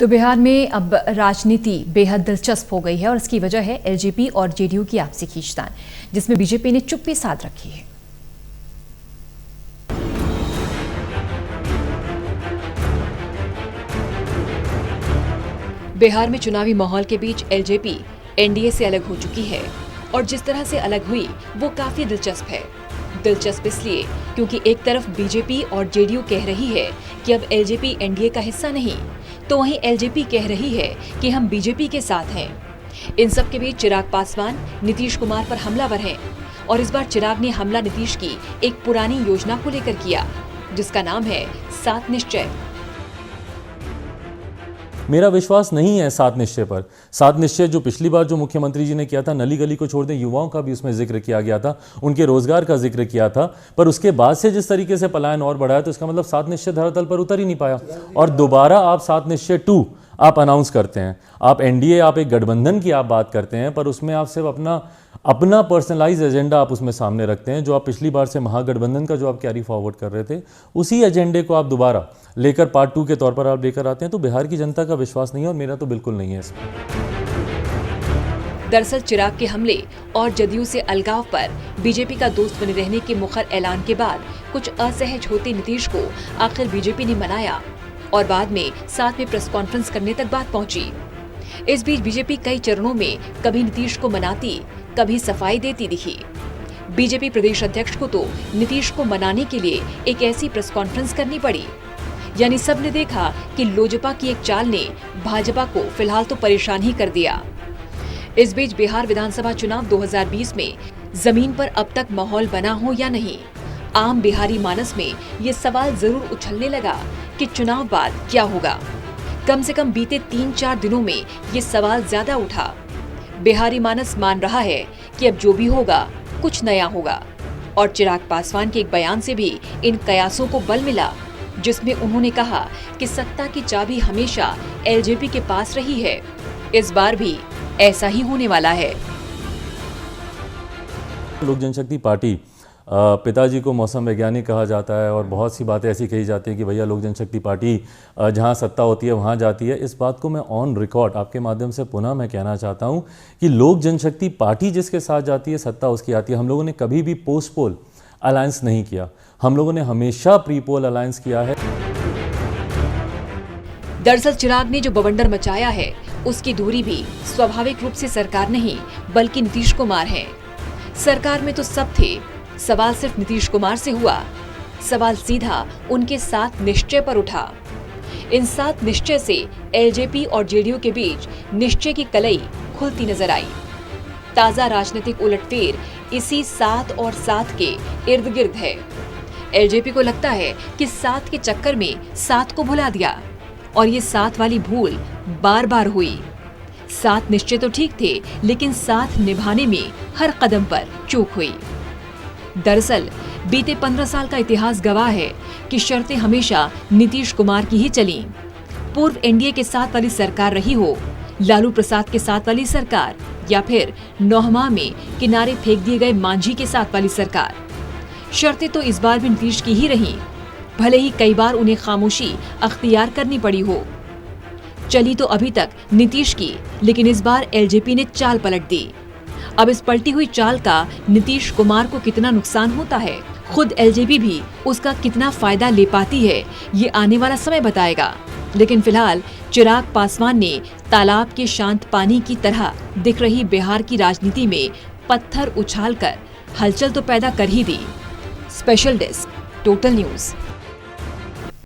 तो बिहार में अब राजनीति बेहद दिलचस्प हो गई है और इसकी वजह है एलजेपी और जेडीयू की आपसी खींचतान, जिसमें बीजेपी ने चुप्पी साध रखी है। बिहार में चुनावी माहौल के बीच एलजेपी एनडीए से अलग हो चुकी है और जिस तरह से अलग हुई वो काफी दिलचस्प है। दिलचस्प इसलिए क्योंकि एक तरफ बीजेपी और जेडीयू कह रही है कि अब एलजेपी एनडीए का हिस्सा नहीं, तो वहीं एलजेपी कह रही है कि हम बीजेपी के साथ हैं। इन सब के बीच चिराग पासवान नीतीश कुमार पर हमलावर हैं और इस बार चिराग ने हमला नीतीश की एक पुरानी योजना को लेकर किया, जिसका नाम है 7 निश्चय। मेरा विश्वास नहीं है 7 निश्चय पर। 7 निश्चय जो पिछली बार जो मुख्यमंत्री जी ने किया था, नली गली को छोड़ दें, युवाओं का भी उसमें जिक्र किया गया था, उनके रोजगार का जिक्र किया था, पर उसके बाद से जिस तरीके से पलायन और बढ़ा है, तो इसका मतलब 7 निश्चय धरातल पर उतर ही नहीं पाया। और दोबारा आप 7 निश्चय 2 आप अनाउंस करते हैं। आप एनडीए, आप एक गठबंधन की आप बात करते हैं, पर उसमें आप सिर्फ अपना पर्सनलाइज एजेंडा आप उसमें सामने रखते हैं। जो आप पिछली बार से महागठबंधन का जो आप कैरी फॉरवर्ड कर रहे थे, उसी एजेंडे को आप दोबारा लेकर पार्ट 2 के तौर पर आप लेकर आते हैं। तो बिहार की जनता का विश्वास नहीं है और मेरा तो बिल्कुल नहीं है इसमें। दरअसल चिराग के हमले और जदयू से अलगाव पर बीजेपी का दोस्त बने रहने के मुखर ऐलान के बाद कुछ असहज होते नीतीश को आखिर बीजेपी ने मनाया और बाद में साथ में प्रेस कॉन्फ्रेंस करने तक बात पहुंची। इस बीच बीजेपी कई चरणों में कभी नीतीश को मनाती, कभी सफाई देती दिखी। बीजेपी प्रदेश अध्यक्ष को तो नीतीश को मनाने के लिए एक ऐसी प्रेस कॉन्फ्रेंस करनी पड़ी, यानी सबने देखा कि लोजपा की एक चाल ने भाजपा को फिलहाल तो परेशान ही कर दिया। इस बीच बिहार विधानसभा चुनाव 2020 में जमीन पर अब तक माहौल बना हो या नहीं, आम बिहारी मानस में ये सवाल जरूर उछलने लगा कि चुनाव बाद क्या होगा। कम से कम बीते 3-4 दिनों में ये सवाल ज्यादा उठा। बिहारी मानस मान रहा है कि अब जो भी होगा कुछ नया होगा और चिराग पासवान के एक बयान से भी इन कयासों को बल मिला, जिसमें उन्होंने कहा कि सत्ता की चाबी हमेशा एलजेपी के पास रही है, इस बार भी ऐसा ही होने वाला है। लोक जनशक्ति पार्टी, पिताजी को मौसम वैज्ञानिक कहा जाता है और बहुत सी बातें ऐसी कही जाती हैं कि भैया लोक जनशक्ति पार्टी जहां सत्ता होती है वहां जाती है। इस बात को मैं ऑन रिकॉर्ड आपके माध्यम से पुनः मैं कहना चाहता हूं कि लोक जनशक्ति पार्टी जिसके साथ जाती है, सत्ता उसकी आती है। हम लोगों ने कभी भी पोस्ट पोल अलायंस नहीं किया, हम लोगों ने हमेशा प्री पोल अलायंस किया है। दरअसल चिराग ने जो बवंडर मचाया है, उसकी दूरी भी स्वाभाविक रूप से सरकार नहीं बल्कि नीतीश कुमार है। सरकार में तो सब थे, सवाल सिर्फ नीतीश कुमार से हुआ। सवाल सीधा उनके 7 निश्चय पर उठा। इन 7 निश्चय से एलजेपी और जेडीयू के बीच निश्चय की कलई खुलती नजर आई। ताजा राजनीतिक उलटफेर इसी 7 और 7 के इर्द गिर्द है। एलजेपी को लगता है कि 7 के चक्कर में 7 को भुला दिया और ये 7 वाली भूल बार बार हुई। 7 निश्चय तो ठीक थे, लेकिन साथ निभाने में हर कदम पर चूक हुई। दरअसल बीते 15 साल का इतिहास गवाह है कि शर्तें हमेशा नीतीश कुमार की ही चली। पूर्व एनडीए के साथ वाली सरकार रही हो, लालू प्रसाद के साथ वाली सरकार, या फिर 9 माह में किनारे फेंक दिए गए मांझी के साथ वाली सरकार, शर्तें तो इस बार भी नीतीश की ही रही, भले ही कई बार उन्हें खामोशी अख्तियार करनी पड़ी हो। चली तो अभी तक नीतीश की, लेकिन इस बार एलजेपी ने चाल पलट दी। अब इस पलटी हुई चाल का नीतीश कुमार को कितना नुकसान होता है, खुद एलजेपी भी उसका कितना फायदा ले पाती है, ये आने वाला समय बताएगा। लेकिन फिलहाल चिराग पासवान ने तालाब के शांत पानी की तरह दिख रही बिहार की राजनीति में पत्थर उछालकर हलचल तो पैदा कर ही दी। Special desk, total news.